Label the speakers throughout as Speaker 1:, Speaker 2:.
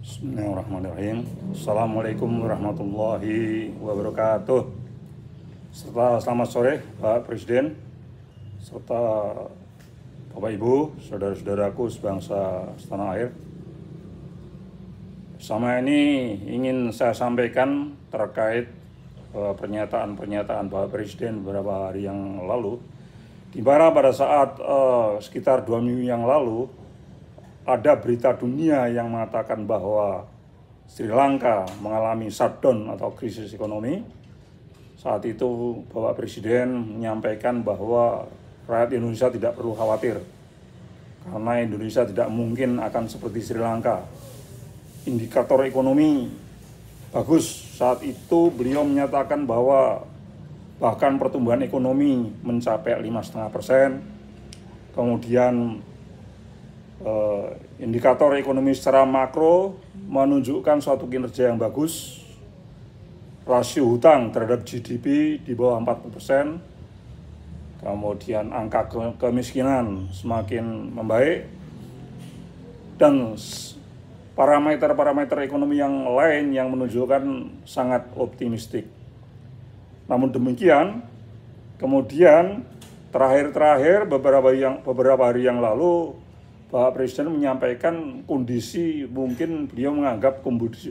Speaker 1: Bismillahirrahmanirrahim. Assalamualaikum warahmatullahi wabarakatuh. Selamat sore Pak Presiden, serta Bapak Ibu, saudara-saudaraku sebangsa setanah air. Sama ini ingin saya sampaikan terkait pernyataan-pernyataan Bapak Presiden beberapa hari yang lalu, di mana pada saat sekitar 2 minggu yang lalu ada berita dunia yang mengatakan bahwa Sri Lanka mengalami shutdown atau krisis ekonomi. Saat itu Bapak Presiden menyampaikan bahwa rakyat Indonesia tidak perlu khawatir, karena Indonesia tidak mungkin akan seperti Sri Lanka. Indikator ekonomi bagus. Saat itu beliau menyatakan bahwa bahkan pertumbuhan ekonomi mencapai 5,5%. Kemudian indikator ekonomi secara makro menunjukkan suatu kinerja yang bagus. Rasio hutang terhadap GDP di bawah 40%. Kemudian angka kemiskinan semakin membaik. Dan parameter-parameter ekonomi yang lain yang menunjukkan sangat optimistik. Namun demikian, kemudian terakhir beberapa hari yang lalu Pak Presiden menyampaikan kondisi, mungkin beliau menganggap kondisi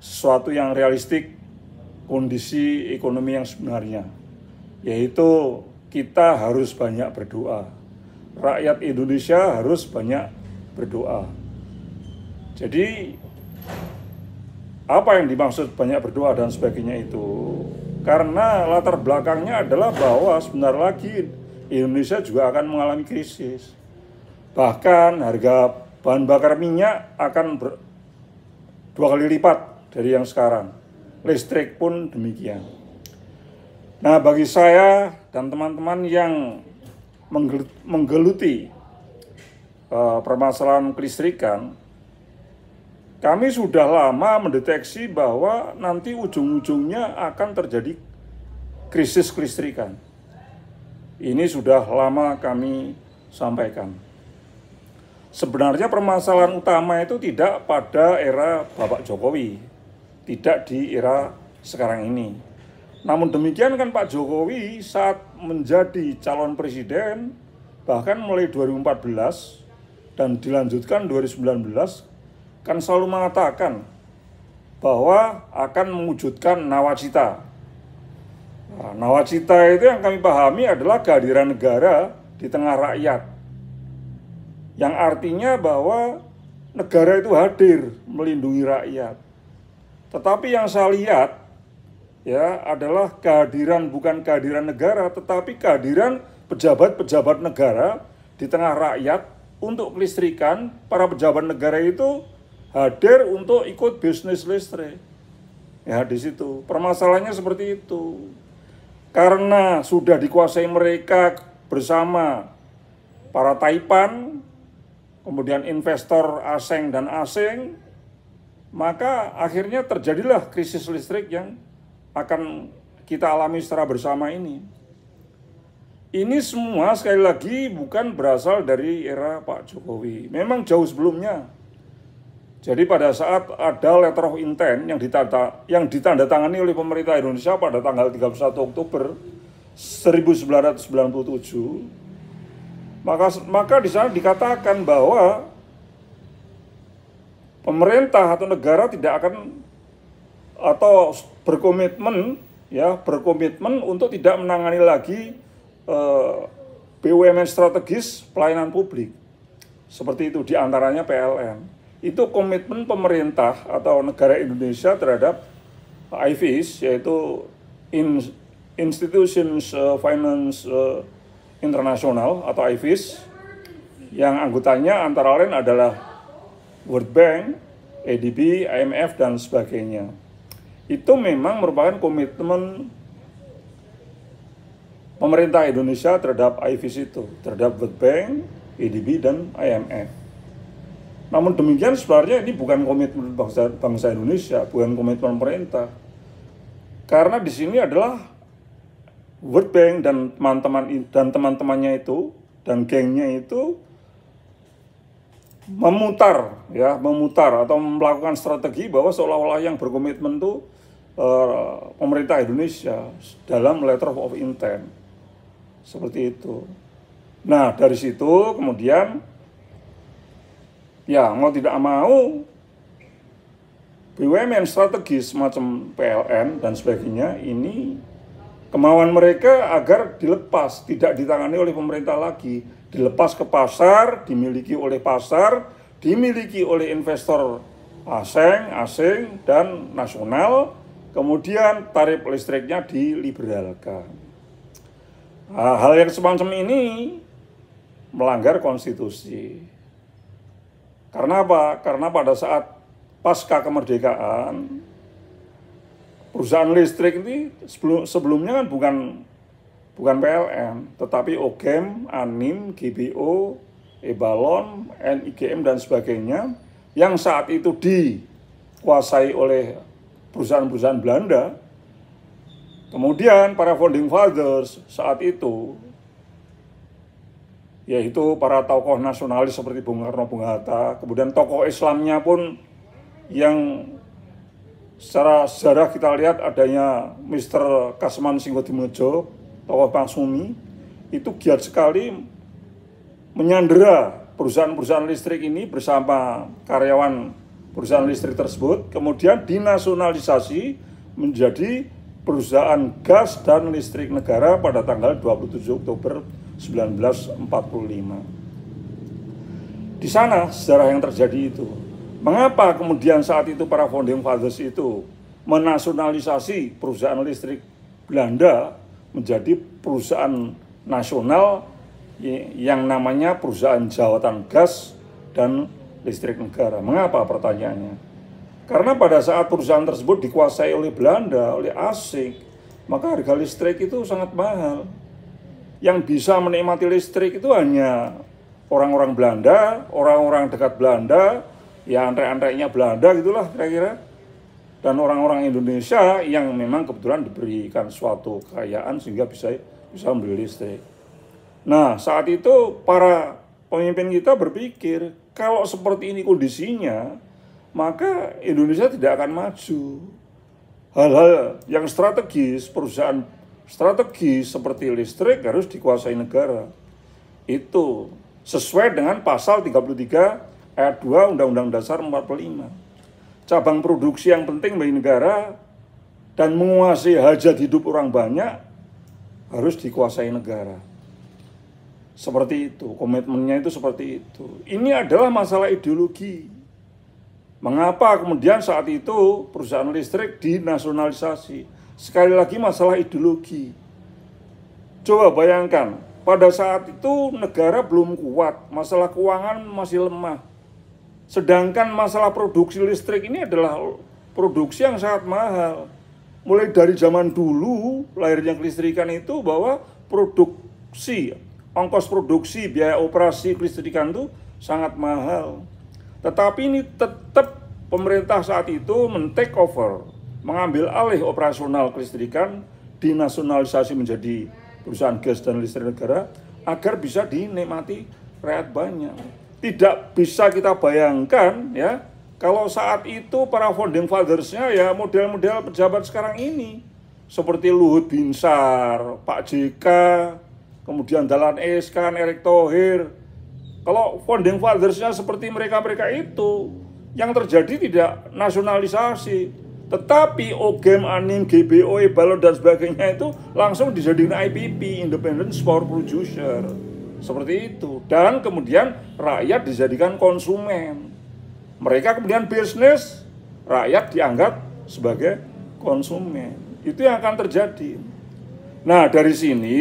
Speaker 1: sesuatu yang realistik, kondisi ekonomi yang sebenarnya, yaitu kita harus banyak berdoa. Rakyat Indonesia harus banyak berdoa. Jadi apa yang dimaksud banyak berdoa dan sebagainya itu? Karena latar belakangnya adalah bahwa sebentar lagi Indonesia juga akan mengalami krisis. Bahkan harga bahan bakar minyak akan 2 kali lipat dari yang sekarang. Listrik pun demikian. Nah, bagi saya dan teman-teman yang menggeluti permasalahan kelistrikan, kami sudah lama mendeteksi bahwa nanti ujung-ujungnya akan terjadi krisis kelistrikan. Ini sudah lama kami sampaikan. Sebenarnya permasalahan utama itu tidak pada era Bapak Jokowi, tidak di era sekarang ini. Namun demikian kan Pak Jokowi saat menjadi calon presiden, bahkan mulai 2014 dan dilanjutkan 2019, kan selalu mengatakan bahwa akan mewujudkan nawacita. Nah, nawacita itu yang kami pahami adalah kehadiran negara di tengah rakyat, yang artinya bahwa negara itu hadir melindungi rakyat. Tetapi yang saya lihat ya adalah kehadiran, bukan kehadiran negara, tetapi kehadiran pejabat-pejabat negara di tengah rakyat untuk kelistrikan. Para pejabat negara itu hadir untuk ikut bisnis listrik. Ya, di situ permasalahannya seperti itu. Karena sudah dikuasai mereka bersama para taipan, kemudian investor asing dan asing, maka akhirnya terjadilah krisis listrik yang akan kita alami secara bersama ini. Ini semua sekali lagi bukan berasal dari era Pak Jokowi, memang jauh sebelumnya. Jadi pada saat ada letter of intent yang ditandatangani oleh pemerintah Indonesia pada tanggal 31 Oktober 1997, maka di sana dikatakan bahwa pemerintah atau negara tidak akan atau berkomitmen untuk tidak menangani lagi BUMN strategis pelayanan publik. Seperti itu, diantaranya PLN. Itu komitmen pemerintah atau negara Indonesia terhadap IFIS, yaitu Institutions Finance Internasional atau IFIS, yang anggotanya antara lain adalah World Bank, ADB, IMF, dan sebagainya. Itu memang merupakan komitmen pemerintah Indonesia terhadap IFIS itu, terhadap World Bank, ADB, dan IMF. Namun demikian sebenarnya ini bukan komitmen bangsa Indonesia, bukan komitmen pemerintah. Karena di sini adalah World Bank dan teman-temannya itu dan gengnya itu memutar atau melakukan strategi bahwa seolah-olah yang berkomitmen itu pemerintah Indonesia dalam letter of intent. Seperti itu. Nah, dari situ kemudian ya mau tidak mau BUMN strategis semacam PLN dan sebagainya ini kemauan mereka agar dilepas, tidak ditangani oleh pemerintah lagi, dilepas ke pasar, dimiliki oleh pasar, dimiliki oleh investor asing dan nasional, kemudian tarif listriknya diliberalkan. Nah, hal yang semacam ini melanggar konstitusi. Karena apa? Karena pada saat pasca kemerdekaan, perusahaan listrik ini sebelumnya kan bukan PLN, tetapi OGEM, ANIM, GBO, Ebalon, NIGM dan sebagainya yang saat itu dikuasai oleh perusahaan-perusahaan Belanda. Kemudian para founding fathers saat itu, yaitu para tokoh nasionalis seperti Bung Karno, Bung Hatta, kemudian tokoh Islamnya pun yang secara sejarah kita lihat adanya Mr. Kasman Singodimejo, tokoh Mangsumi, itu giat sekali menyandera perusahaan-perusahaan listrik ini bersama karyawan perusahaan listrik tersebut, kemudian dinasionalisasi menjadi perusahaan gas dan listrik negara pada tanggal 27 Oktober 1945. Di sana sejarah yang terjadi itu. Mengapa kemudian saat itu para founding fathers itu menasionalisasi perusahaan listrik Belanda menjadi perusahaan nasional yang namanya perusahaan jawatan gas dan listrik negara? Mengapa pertanyaannya? Karena pada saat perusahaan tersebut dikuasai oleh Belanda, oleh asing, maka harga listrik itu sangat mahal. Yang bisa menikmati listrik itu hanya orang-orang Belanda, orang-orang dekat Belanda, ya antrek-antreknya Belanda gitulah kira-kira, dan orang-orang Indonesia yang memang kebetulan diberikan suatu kekayaan sehingga bisa membeli listrik. Nah, saat itu para pemimpin kita berpikir kalau seperti ini kondisinya, maka Indonesia tidak akan maju. Hal-hal yang strategis, perusahaan strategis seperti listrik harus dikuasai negara. Itu sesuai dengan pasal 33 ayat 2 Undang-Undang Dasar 45. Cabang produksi yang penting bagi negara dan menguasai hajat hidup orang banyak harus dikuasai negara. Seperti itu, komitmennya itu seperti itu. Ini adalah masalah ideologi. Mengapa kemudian saat itu perusahaan listrik dinasionalisasi? Sekali lagi masalah ideologi. Coba bayangkan, pada saat itu negara belum kuat, masalah keuangan masih lemah. Sedangkan masalah produksi listrik ini adalah produksi yang sangat mahal. Mulai dari zaman dulu lahirnya kelistrikan itu bahwa produksi, ongkos produksi, biaya operasi kelistrikan itu sangat mahal. Tetapi ini tetap pemerintah saat itu men-take over, mengambil alih operasional kelistrikan, dinasionalisasi menjadi perusahaan gas dan listrik negara agar bisa dinikmati rakyat banyak. Tidak bisa kita bayangkan ya, kalau saat itu para founding fathers-nya ya model-model pejabat sekarang ini. Seperti Luhut Binsar, Pak JK, kemudian Dahlan Iskan, Erick Thohir. Kalau founding fathers-nya seperti mereka-mereka itu, yang terjadi tidak nasionalisasi. Tetapi OGEM, ANIM, GBO, Ebalon dan sebagainya itu langsung dijadikan IPP, Independent Power Producer. Seperti itu. Dan kemudian rakyat dijadikan konsumen. Mereka kemudian bisnis, rakyat dianggap sebagai konsumen. Itu yang akan terjadi. Nah, dari sini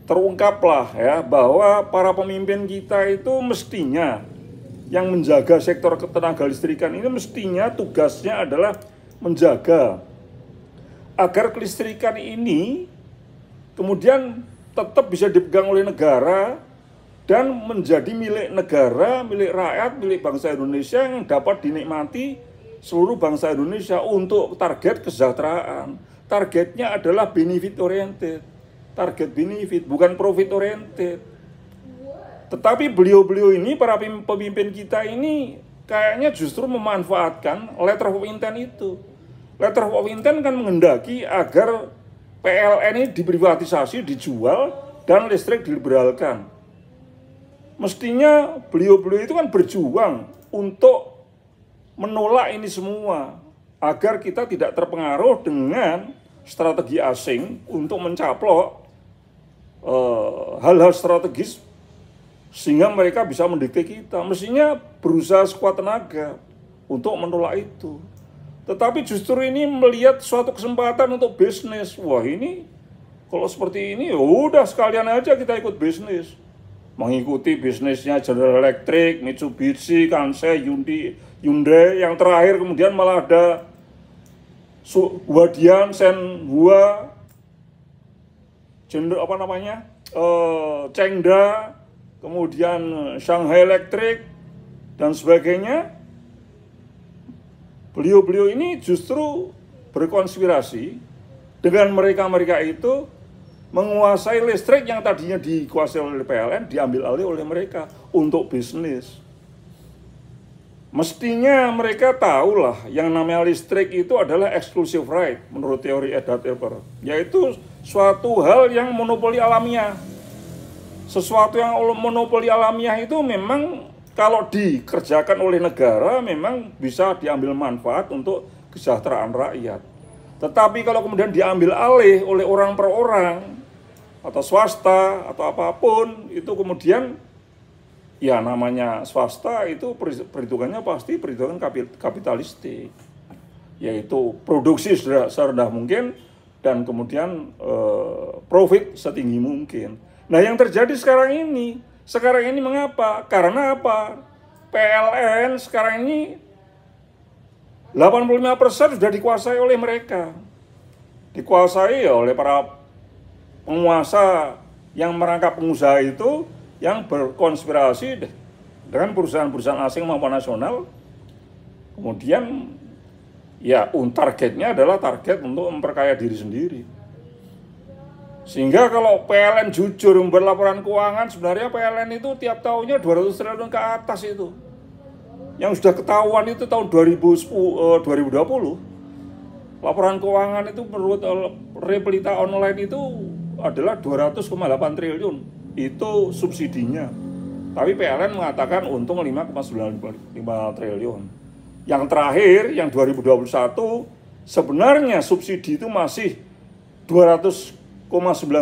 Speaker 1: terungkaplah ya bahwa para pemimpin kita itu mestinya yang menjaga sektor ketenaga listrikan ini mestinya tugasnya adalah menjaga agar kelistrikan ini kemudian tetap bisa dipegang oleh negara dan menjadi milik negara, milik rakyat, milik bangsa Indonesia yang dapat dinikmati seluruh bangsa Indonesia untuk target kesejahteraan. Targetnya adalah benefit oriented. Target benefit, bukan profit oriented. Tetapi beliau-beliau ini, para pemimpin kita ini kayaknya justru memanfaatkan letter of intent itu. Letter of intent kan menghendaki agar PLN ini diprivatisasi, dijual, dan listrik diliberalkan. Mestinya beliau-beliau itu kan berjuang untuk menolak ini semua, agar kita tidak terpengaruh dengan strategi asing untuk mencaplok hal-hal strategis sehingga mereka bisa mendikte kita. Mestinya berusaha sekuat tenaga untuk menolak itu. Tetapi justru ini melihat suatu kesempatan untuk bisnis. Wah, ini kalau seperti ini ya udah sekalian aja kita ikut bisnis. Mengikuti bisnisnya General Electric, Mitsubishi, Kansai, Hyundai. Yang terakhir kemudian malah ada Huadian, Shenhua, Chengda, kemudian Shanghai Electric, dan sebagainya. Beliau-beliau ini justru berkonspirasi dengan mereka-mereka itu menguasai listrik yang tadinya dikuasai oleh PLN, diambil alih oleh mereka untuk bisnis. Mestinya mereka tahulah yang namanya listrik itu adalah exclusive right menurut teori Edward Elper, yaitu suatu hal yang monopoli alamiah. Sesuatu yang monopoli alamiah itu memang kalau dikerjakan oleh negara memang bisa diambil manfaat untuk kesejahteraan rakyat. Tetapi kalau kemudian diambil alih oleh orang per orang atau swasta atau apapun, itu kemudian ya namanya swasta itu perhitungannya pasti perhitungan kapitalistik, yaitu produksi serendah mungkin dan kemudian profit setinggi mungkin. Nah, yang terjadi sekarang ini mengapa? Karena apa? PLN sekarang ini 85% sudah dikuasai oleh mereka. Dikuasai oleh para penguasa yang merangkap pengusaha itu, yang berkonspirasi dengan perusahaan-perusahaan asing maupun nasional. Kemudian ya targetnya adalah target untuk memperkaya diri sendiri. Sehingga kalau PLN jujur membuat laporan keuangan, sebenarnya PLN itu tiap tahunnya 200 triliun ke atas itu. Yang sudah ketahuan itu tahun 2020. Laporan keuangan itu menurut Replita Online itu adalah 200,8 triliun. Itu subsidinya. Tapi PLN mengatakan untung 5,95 triliun. Yang terakhir, yang 2021, sebenarnya subsidi itu masih 200,9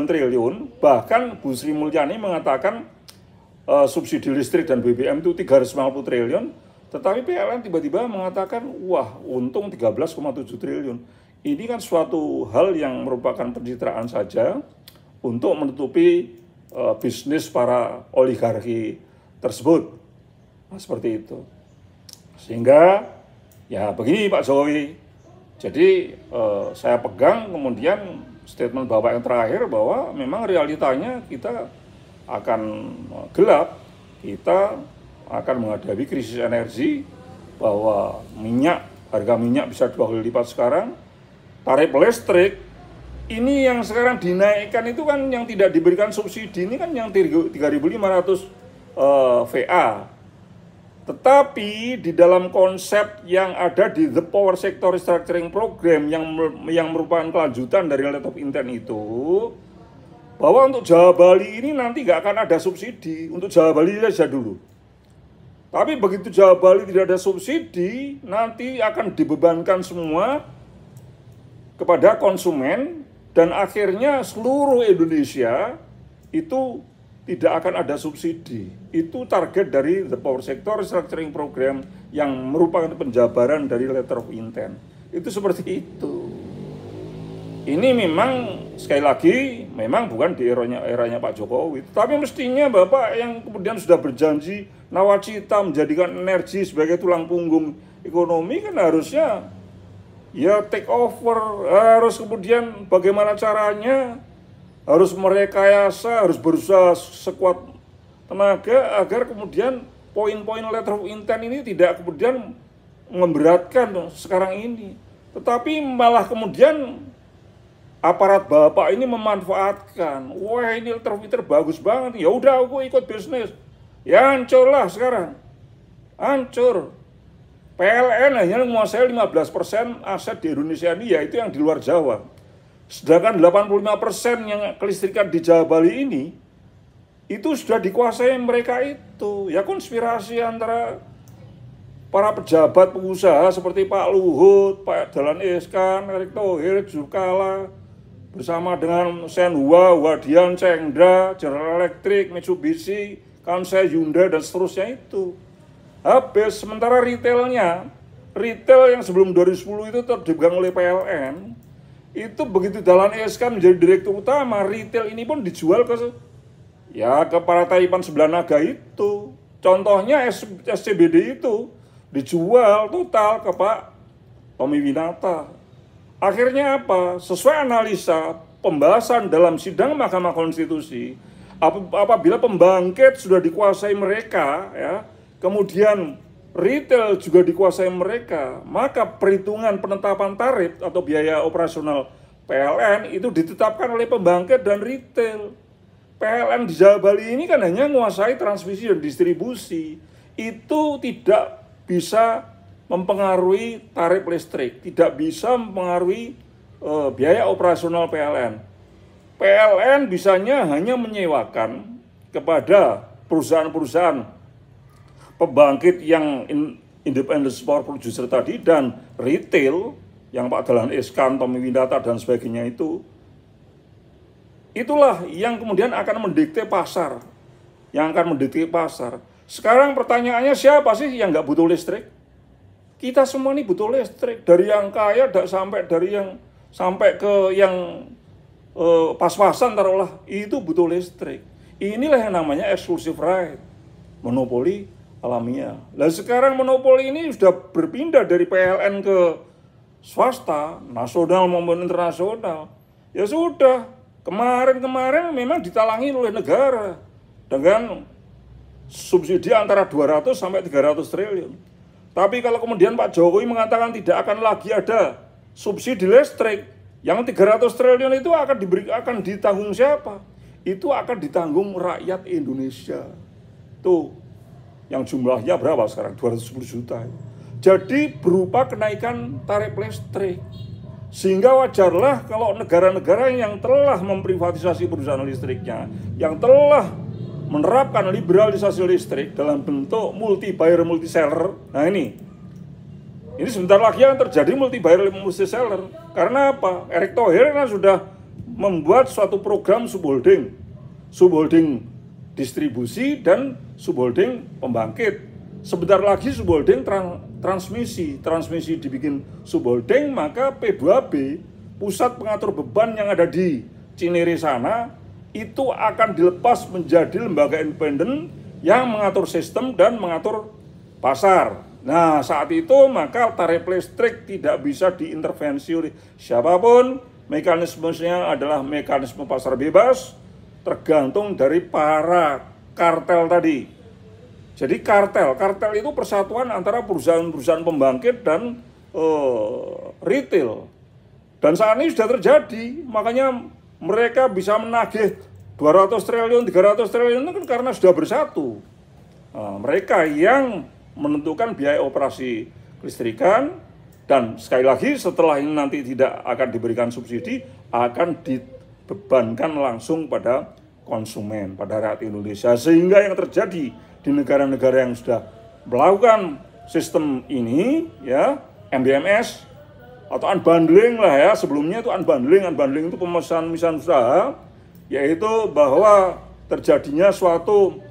Speaker 1: triliun. Bahkan Bu Sri Mulyani mengatakan subsidi listrik dan BBM itu 350 triliun. Tetapi PLN tiba-tiba mengatakan, wah untung 13,7 triliun. Ini kan suatu hal yang merupakan pencitraan saja untuk menutupi bisnis para oligarki tersebut. Nah, seperti itu. Sehingga ya begini Pak Jokowi. Jadi saya pegang kemudian statement Bapak yang terakhir bahwa memang realitanya kita akan gelap. Kita akan menghadapi krisis energi, bahwa harga minyak bisa 2 kali lipat sekarang. Tarif listrik ini yang sekarang dinaikkan itu kan yang tidak diberikan subsidi, ini kan yang 3.500 VA. Tetapi di dalam konsep yang ada di The Power Sector Restructuring Program yang merupakan kelanjutan dari letter of intent itu, bahwa untuk Jawa Bali ini nanti nggak akan ada subsidi. Untuk Jawa Bali saja dulu. Tapi begitu Jawa Bali tidak ada subsidi, nanti akan dibebankan semua kepada konsumen, dan akhirnya seluruh Indonesia itu tidak akan ada subsidi. Itu target dari The Power Sector Restructuring Program yang merupakan penjabaran dari letter of intent. Itu seperti itu. Ini memang sekali lagi memang bukan di eranya Pak Jokowi, tapi mestinya Bapak yang kemudian sudah berjanji nawacita menjadikan energi sebagai tulang punggung ekonomi kan harusnya ya take over, harus kemudian bagaimana caranya, harus merekayasa, harus berusaha sekuat tenaga agar kemudian poin-poin letter of intent ini tidak kemudian memberatkan sekarang ini, tetapi malah kemudian aparat Bapak ini memanfaatkan. Wah, ini letter of intent bagus banget. Ya udah aku ikut bisnis. Ya hancur lah sekarang. Hancur. PLN hanya menguasai 15% aset di Indonesia ini, yaitu yang di luar Jawa. Sedangkan 85% yang kelistrikan di Jawa Bali ini, itu sudah dikuasai mereka itu. Ya konspirasi antara para pejabat pengusaha seperti Pak Luhut, Pak Dahlan Iskan, Erick Thohir, Zulkala, bersama dengan Shenhua, Huadian, Chengda, General Electric, Mitsubishi, Kansai, Hyundai, dan seterusnya itu. Habis, sementara retail yang sebelum 2010 itu dipegang oleh PLN, itu begitu Dahlan Iskan menjadi direktur utama, retail ini pun dijual ke para Taipan Sebelah Naga itu. Contohnya SCBD itu dijual total ke Pak Tommy Winata. Akhirnya apa? Sesuai analisa pembahasan dalam sidang Mahkamah Konstitusi, apabila pembangkit sudah dikuasai mereka, ya, kemudian retail juga dikuasai mereka, maka perhitungan penetapan tarif atau biaya operasional PLN itu ditetapkan oleh pembangkit dan retail. PLN di Jawa Bali ini kan hanya menguasai transmisi dan distribusi. Itu tidak bisa mempengaruhi tarif listrik, tidak bisa mempengaruhi biaya operasional PLN. PLN bisanya hanya menyewakan kepada perusahaan-perusahaan pembangkit yang independent power producer tadi dan retail yang Pak Dahlan Iskan, Tommy Winata dan sebagainya itu. Itulah yang kemudian akan mendikte pasar. Sekarang pertanyaannya, siapa sih yang nggak butuh listrik? Kita semua ini butuh listrik. Dari yang kaya sampai ke yang pas-pasan taruhlah, itu butuh listrik. Inilah yang namanya exclusive right, monopoli alamiah. Nah sekarang monopoli ini sudah berpindah dari PLN ke swasta, nasional maupun internasional. Ya sudah, kemarin memang ditalangi oleh negara dengan subsidi antara 200 sampai 300 triliun. Tapi kalau kemudian Pak Jokowi mengatakan tidak akan lagi ada subsidi listrik, yang 300 triliun itu akan ditanggung siapa? Itu akan ditanggung rakyat Indonesia. Tuh, yang jumlahnya berapa sekarang? 210 juta. Jadi berupa kenaikan tarif listrik. Sehingga wajarlah kalau negara-negara yang telah memprivatisasi perusahaan listriknya, yang telah menerapkan liberalisasi listrik dalam bentuk multi-buyer, multi-seller. Nah ini sebentar lagi yang terjadi multi-buyer, multi-seller. Karena apa? Erick Thohir kan sudah membuat suatu program subholding distribusi dan subholding pembangkit. Sebentar lagi subholding transmisi dibikin subholding, maka P2B, pusat pengatur beban yang ada di Cinere sana, itu akan dilepas menjadi lembaga independen yang mengatur sistem dan mengatur pasar. Nah, saat itu maka tarif listrik tidak bisa diintervensi oleh siapapun. Mekanismenya adalah mekanisme pasar bebas, tergantung dari para kartel tadi. Jadi kartel itu persatuan antara perusahaan-perusahaan pembangkit dan retail. Dan saat ini sudah terjadi, makanya mereka bisa menagih 200 triliun, 300 triliun itu kan karena sudah bersatu. Nah, mereka yang menentukan biaya operasi kelistrikan, dan sekali lagi setelah ini nanti tidak akan diberikan subsidi, akan dibebankan langsung pada konsumen, pada rakyat Indonesia. Sehingga yang terjadi di negara-negara yang sudah melakukan sistem ini, ya, MBMS atau unbundling lah ya, sebelumnya itu unbundling itu pemesanan usaha, yaitu bahwa terjadinya suatu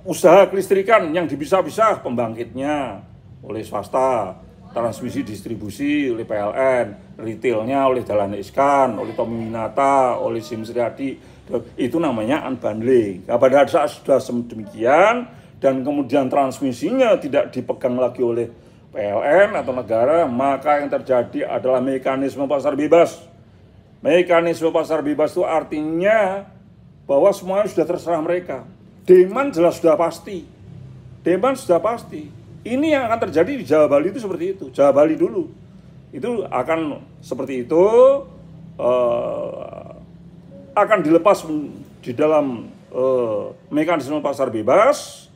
Speaker 1: usaha kelistrikan yang dipisah-pisah, pembangkitnya oleh swasta, transmisi distribusi oleh PLN, retailnya oleh Dahlan Iskan, oleh Tommy Winata, oleh Sim Sriadi, itu namanya unbundling. Nah, pada saat sudah demikian dan kemudian transmisinya tidak dipegang lagi oleh PLN atau negara, maka yang terjadi adalah mekanisme pasar bebas. Mekanisme pasar bebas itu artinya bahwa semuanya sudah terserah mereka. Demand jelas sudah pasti. Ini yang akan terjadi di Jawa Bali itu seperti itu. Jawa Bali dulu itu akan seperti itu, akan dilepas di dalam mekanisme pasar bebas,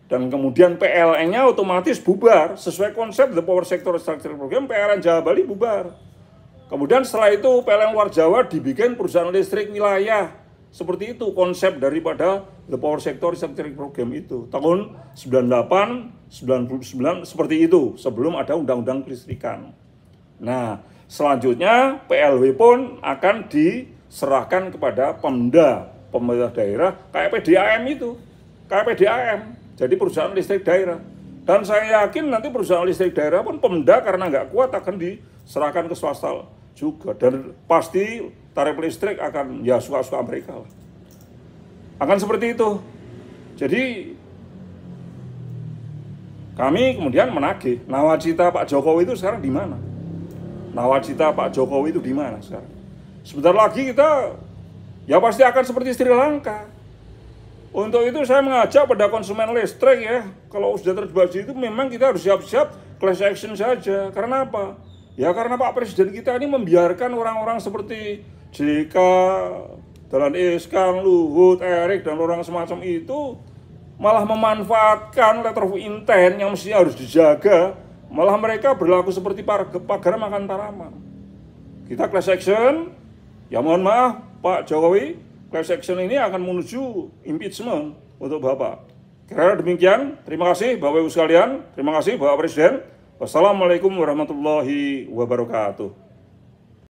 Speaker 1: dan kemudian PLN-nya otomatis bubar sesuai konsep The Power Sector Restructuring Program. PLN Jawa Bali bubar. Kemudian setelah itu PLN luar Jawa dibikin perusahaan listrik wilayah. Seperti itu konsep daripada The Power Sector Restructuring Program itu. Tahun 98, 99 seperti itu sebelum ada Undang-Undang Kelistrikan. Nah, selanjutnya PLW pun akan diserahkan kepada Pemda, pemerintah daerah, kayak PDAM itu. Kayak PDAM. Jadi perusahaan listrik daerah. Dan saya yakin nanti perusahaan listrik daerah pun Pemda karena nggak kuat akan diserahkan ke swasta juga. Dan pasti tarif listrik akan ya suka-suka mereka lah. Akan seperti itu. Jadi kami kemudian menagih, nawacita Pak Jokowi itu sekarang di mana? Nawacita Pak Jokowi itu di mana sekarang? Sebentar lagi kita ya pasti akan seperti Sri Lanka. Untuk itu saya mengajak pada konsumen listrik ya, kalau sudah terjebak itu memang kita harus siap-siap class action saja. Karena apa? Ya karena Pak Presiden kita ini membiarkan orang-orang seperti JK, Dahlan Iskan, Luhut, Erik, dan orang semacam itu malah memanfaatkan letter of intent yang mesti harus dijaga. Malah mereka berlaku seperti pagar makan tanaman. Kita class action, ya mohon maaf Pak Jokowi, class action ini akan menuju impeachment untuk Bapak. Kira-kira demikian. Terima kasih Bapak Ibu sekalian. Terima kasih Bapak Presiden. Wassalamualaikum warahmatullahi wabarakatuh.